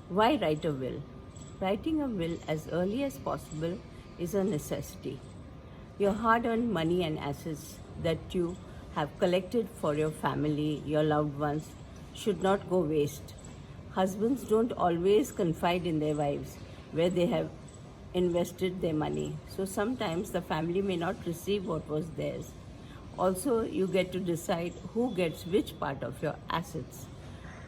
Why write a will? Writing a will as early as possible is a necessity. Your hard earned money and assets that you have collected for your family, your loved ones, should not go waste. Husbands don't always confide in their wives where they have invested their money, so sometimes the family may not receive what was theirs. Also, you get to decide who gets which part of your assets.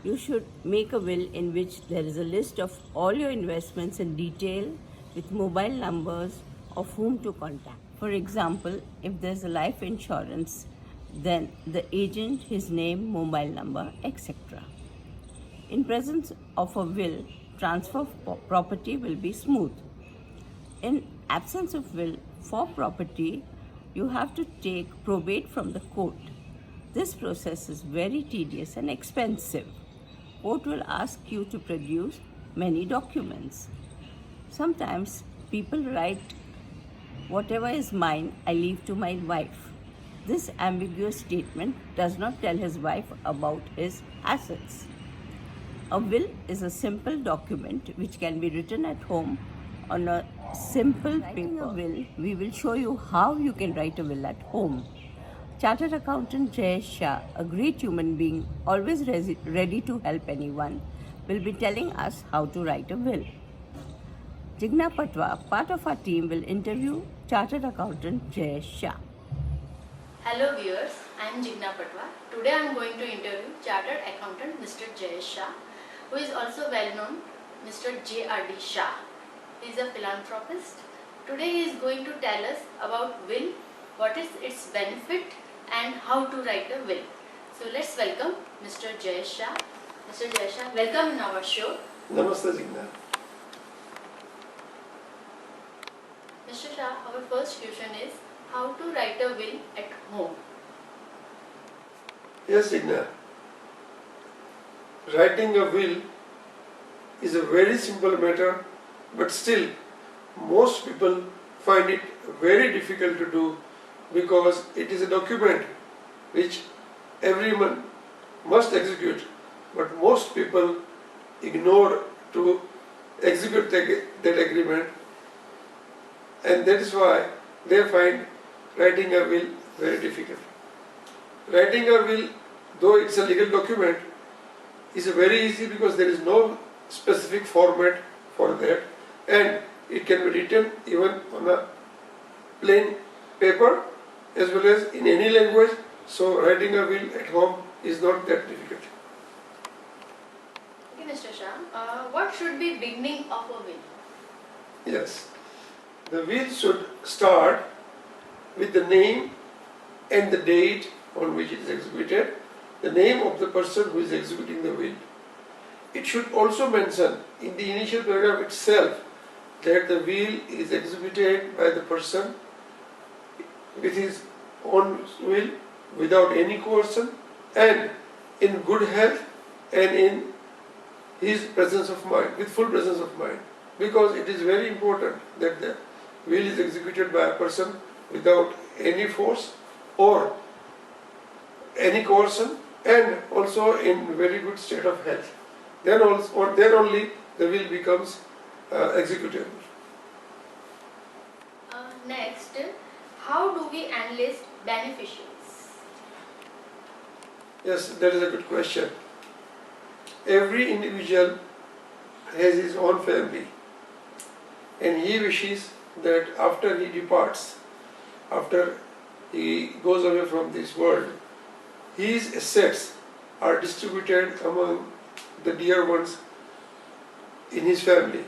You should make a will in which there is a list of all your investments in detail with mobile numbers of whom to contact. For example, if there's a life insurance, then the agent, his name, mobile number, etc. In presence of a will, transfer of property will be smooth. In absence of will for property, you have to take probate from the court. This process is very tedious and expensive. Court will ask you to produce many documents. Sometimes people write, "Whatever is mine, I leave to my wife." This ambiguous statement does not tell his wife about his assets. A will is a simple document which can be written at home on a simple paper. Writing a will, we will show you how you can write a will at home. Chartered accountant Jayesh Shah, a great human being, always ready to help anyone, will be telling us how to write a will. Jigna Patwa, part of our team, will interview Chartered accountant Jayesh Shah. Hello viewers, I am Jigna Patwa. Today I am going to interview Chartered Accountant Mr. Jayesh Shah, who is also well known Mr. J.R.D. Shah. He is a philanthropist. Today he is going to tell us about will, what is its benefit and how to write a will. So let's welcome Mr. Jayesh Shah. Mr. Jayesh Shah, welcome in our show. Namaste, Jigna. Mr. Shah, our first question is how to write a will at home. Yes, Jigna. Writing a will is a very simple matter, but still most people find it very difficult to do because it is a document which everyone must execute, but most people ignore to execute that agreement, and that is why they find writing a will very difficult. Writing a will, though it's a legal document, is very easy because there is no specific format for that, and it can be written even on a plain paper as well as in any language. So writing a will at home is not that difficult. Okay, Mr. Shah, what should be beginning of a will? Yes, the will should start with the name and the date on which it is executed, the name of the person who is executing the will. It should also mention in the initial paragraph itself that the will is executed by the person with his own will, without any coercion, and in good health and in his presence of mind, with full presence of mind. Because it is very important that the will is executed by a person without any force or any coercion, and also in very good state of health. Then only the will becomes executable. Next, how do we enlist beneficiaries? Yes, that is a good question. Every individual has his own family, and he wishes that after he departs, after he goes away from this world, his assets are distributed among the dear ones in his family.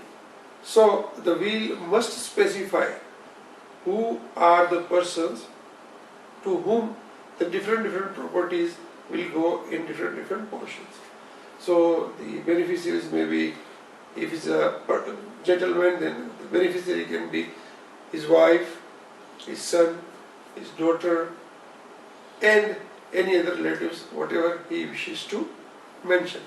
So the will must specify who are the persons to whom the different properties will go in different portions. So the beneficiaries may be, if it's a gentleman, then the beneficiary can be his wife, his son, his daughter, and any other relatives, whatever he wishes to mention.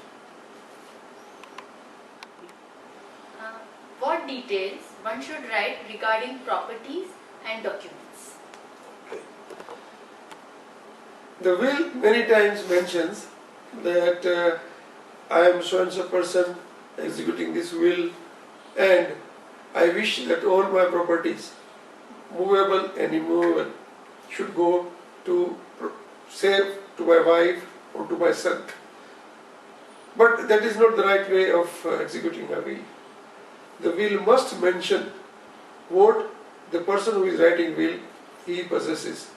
What details one should write regarding properties and documents? The will many times mentions that I am so and so person executing this will, and I wish that all my properties, movable and immovable, should go to save to my wife or to my son. But that is not the right way of executing a will. The will must mention what the person who is writing will he possesses.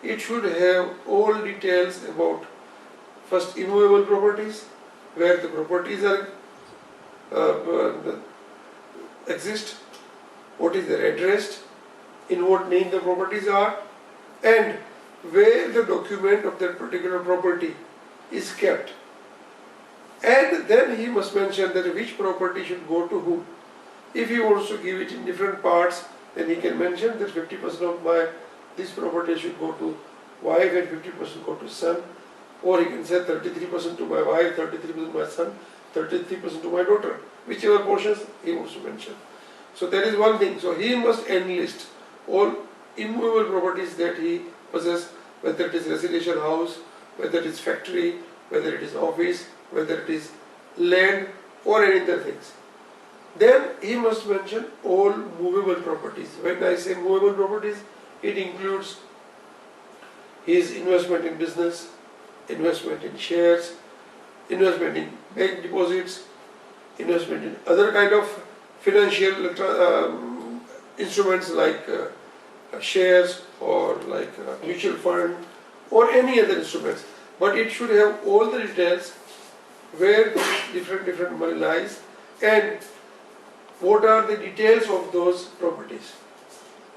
It should have all details about first immovable properties, where the properties are exist, what is their address, in what name the properties are, and where the document of that particular property is kept. And then he must mention that which property should go to whom. If he wants to give it in different parts, then he can mention that 50% of this property should go to wife and 50% go to son. Or he can say 33% to my wife, 33% to my son, 33% to my daughter, whichever portions he wants to mention. So that is one thing. So he must enlist all immovable properties that he possesses, whether it is residential house, whether it is factory, whether it is office, whether it is land or any other things. Then he must mention all movable properties. When I say movable properties, it includes his investment in business, investment in shares, investment in bank deposits, investment in other kind of financial instruments like shares or like mutual fund or any other instruments. But it should have all the details where these different money lies and what are the details of those properties,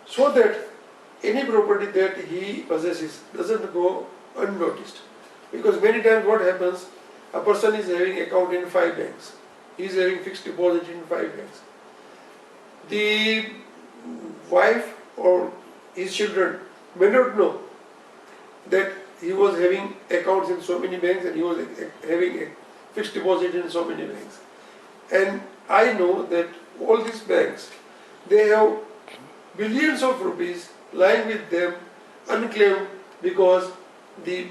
so that any property that he possesses doesn't go unnoticed. Because many times what happens, a person is having account in 5 banks, he is having fixed deposit in 5 banks. The wife or his children may not know that he was having accounts in so many banks and he was having a fixed deposit in so many banks. And I know that all these banks, they have billions of rupees lying with them unclaimed because the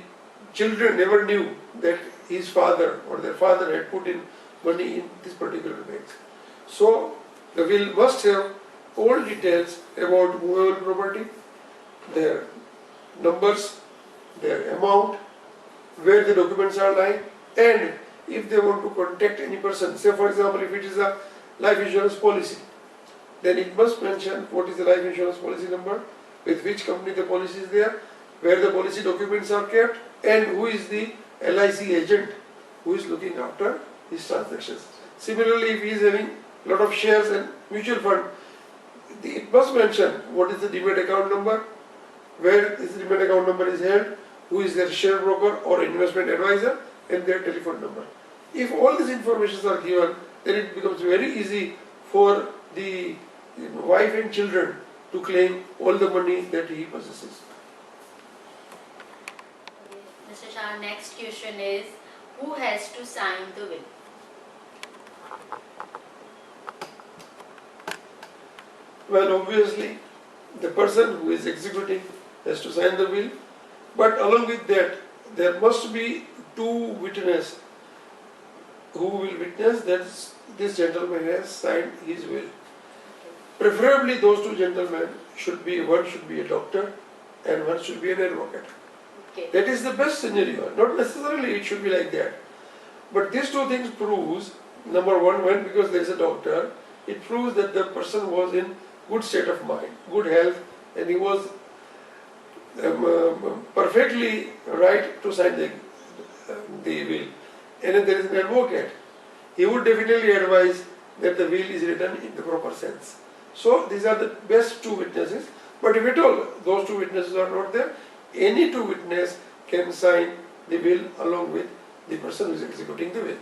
children never knew that his father or their father had put in money in this particular banks. So the will must have all details about movable property, their numbers, their amount, where the documents are lying, and if they want to contact any person, say for example if it is a life insurance policy, then it must mention what is the life insurance policy number, with which company the policy is there, where the policy documents are kept, and who is the LIC agent who is looking after his transactions. Similarly, if he is having a lot of shares and mutual fund, it must mention what is the demat account number, where this demat account number is held, who is their share broker or investment advisor, and their telephone number. If all these informations are given, then it becomes very easy for the wife and children to claim all the money that he possesses. Mr. Shah, next question is, who has to sign the will? Well, obviously, the person who is executing has to sign the will, but along with that, there must be 2 witnesses who will witness that this gentleman has signed his will. Preferably those 2 gentlemen should be, one should be a doctor and one should be an advocate. Okay. That is the best scenario. Not necessarily it should be like that. But these 2 things proves, number one, because there is a doctor, it proves that the person was in good state of mind, good health, and he was perfectly right to sign the will. And if there is an advocate, he would definitely advise that the will is written in the proper sense. So these are the best 2 witnesses. But if at all those 2 witnesses are not there, any 2 witnesses can sign the will along with the person who is executing the will.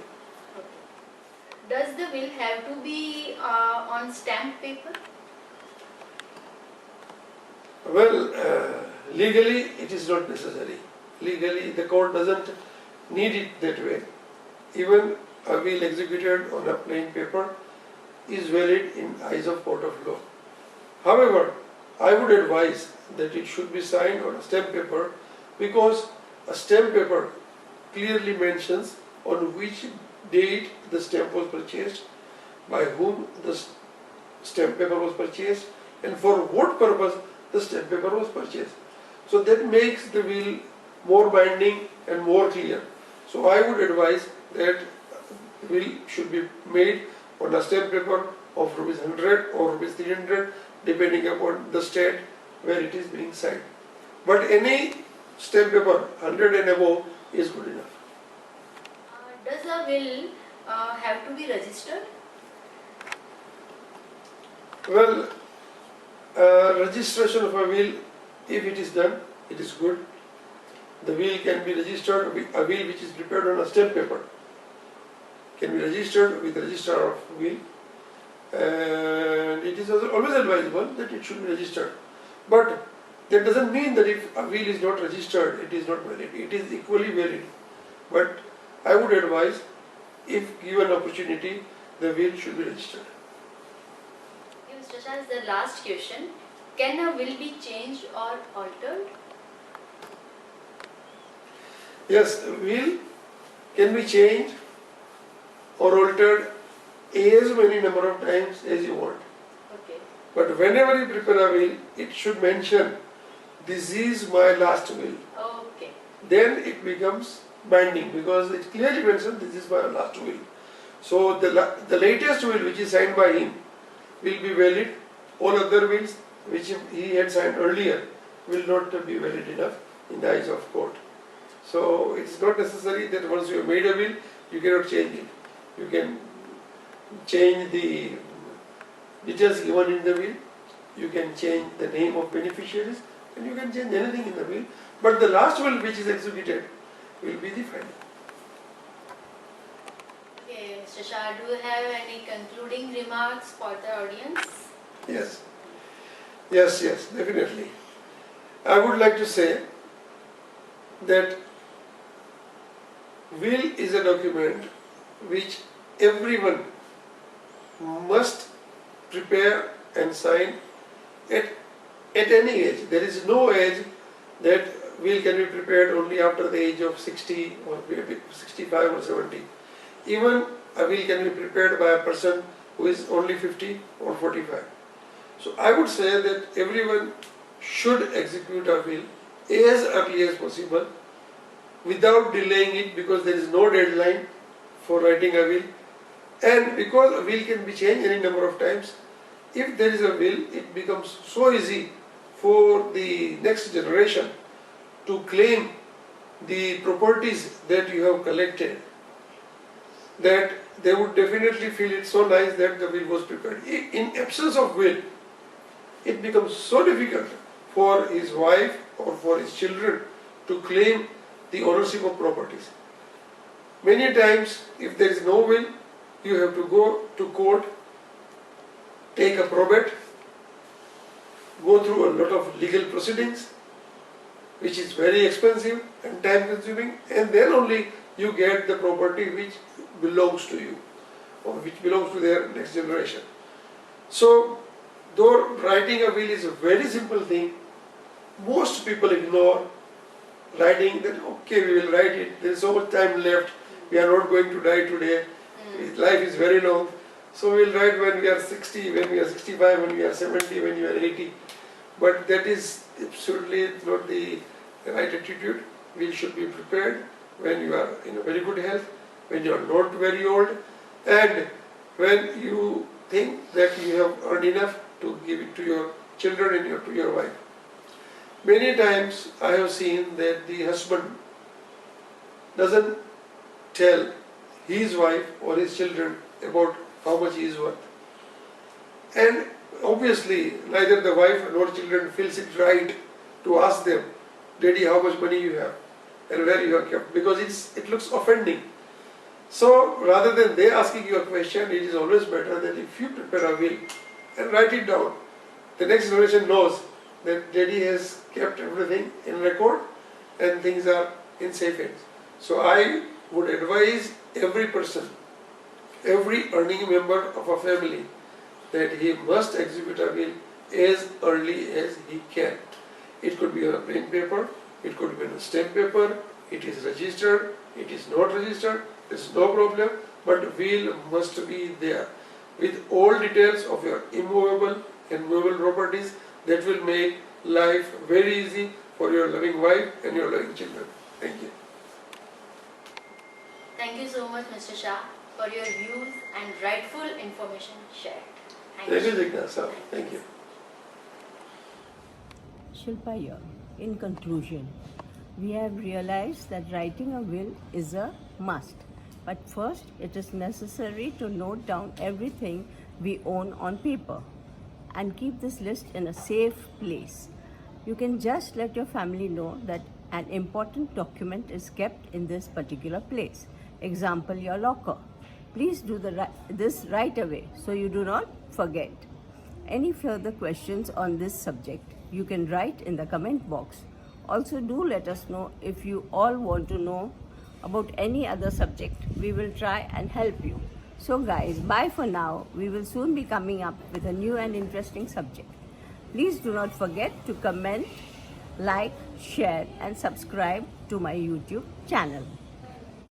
Does the will have to be on stamped paper? Well, legally it is not necessary. Legally the court doesn't need it that way. Even a will executed on a plain paper is valid in eyes of court of law. However, I would advise that it should be signed on a stamp paper, because a stamp paper clearly mentions on which date the stamp was purchased, by whom the stamp paper was purchased, and for what purpose the stamp paper was purchased. So that makes the will more binding and more clear. So I would advise that will should be made on a stamp paper of rupees 100 or rupees 300 depending upon the state where it is being signed. But any stamp paper 100 and above is good enough. Does a will have to be registered? Well, registration of a will, if it is done, it is good. The will can be registered, a will which is prepared on a stamp paper can be registered with the registrar of will, and it is always advisable that it should be registered. But that doesn't mean that if a will is not registered, it is not valid. It is equally valid. But I would advise, if given opportunity, the will should be registered. Okay, Mr. Shah, as the last question, can a will be changed or altered? Yes, will can be changed or altered as many number of times as you want. Okay. But whenever you prepare a will, it should mention, this is my last will. Okay. Then it becomes binding because it clearly mentions, this is my last will. So the latest will which is signed by him will be valid. All other wills which he had signed earlier will not be valid enough in the eyes of court. So it's not necessary that once you have made a will, you cannot change it. You can change the details given in the will, you can change the name of beneficiaries, and you can change anything in the will. But the last will which is executed will be the final. Okay, Mr. Shah, do you have any concluding remarks for the audience? Yes. Yes, definitely. I would like to say that will is a document which everyone must prepare and sign at any age. There is no age that will can be prepared only after the age of 60 or 65 or 70. Even a will can be prepared by a person who is only 50 or 45. So I would say that everyone should execute a will as early as possible without delaying it, because there is no deadline for writing a will, and because a will can be changed any number of times. If there is a will, it becomes so easy for the next generation to claim the properties that you have collected, that they would definitely feel it so nice that the will was prepared. In absence of will, it becomes so difficult for his wife or for his children to claim the ownership of properties. Many times, if there is no will, you have to go to court, take a probate, go through a lot of legal proceedings, which is very expensive and time consuming, and then only you get the property which belongs to you or which belongs to their next generation. So, though writing a will is a very simple thing, most people ignore writing that, okay, we will write it, there is so much time left, we are not going to die today, life is very long, so we will write when we are 60, when we are 65, when we are 70, when we are 80. But that is absolutely not the right attitude. We should be prepared when you are in a very good health, when you are not very old, and when you think that you have earned enough to give it to your children and to your wife. Many times I have seen that the husband doesn't tell his wife or his children about how much he is worth. And obviously neither the wife nor children feels it right to ask them, Daddy, how much money you have and where you have kept, because it looks offending. So rather than they asking you a question, it is always better that if you prepare a will and write it down, the next generation knows that Daddy has kept everything in record and things are in safe hands. So I would advise every person, every earning member of a family, that he must execute a will as early as he can. It could be on a plain paper, it could be on a stamp paper, it is registered, it is not registered, there is no problem. but will must be there with all details of your immovable and movable properties that will make life very easy for your loving wife and your loving children. Thank you. Thank you so much, Mr. Shah, for your views and rightful information shared. Thank you, Jignasa. Thank you. Shilpa here. In conclusion, we have realized that writing a will is a must. But first, it is necessary to note down everything we own on paper and keep this list in a safe place. You can just let your family know that an important document is kept in this particular place. Example, your locker. Please do this right away so you do not forget. Any further questions on this subject, you can write in the comment box. Also, do let us know if you all want to know about any other subject. We will try and help you. So guys, bye for now. We will soon be coming up with a new and interesting subject. Please do not forget to comment, like, share and subscribe to my YouTube channel.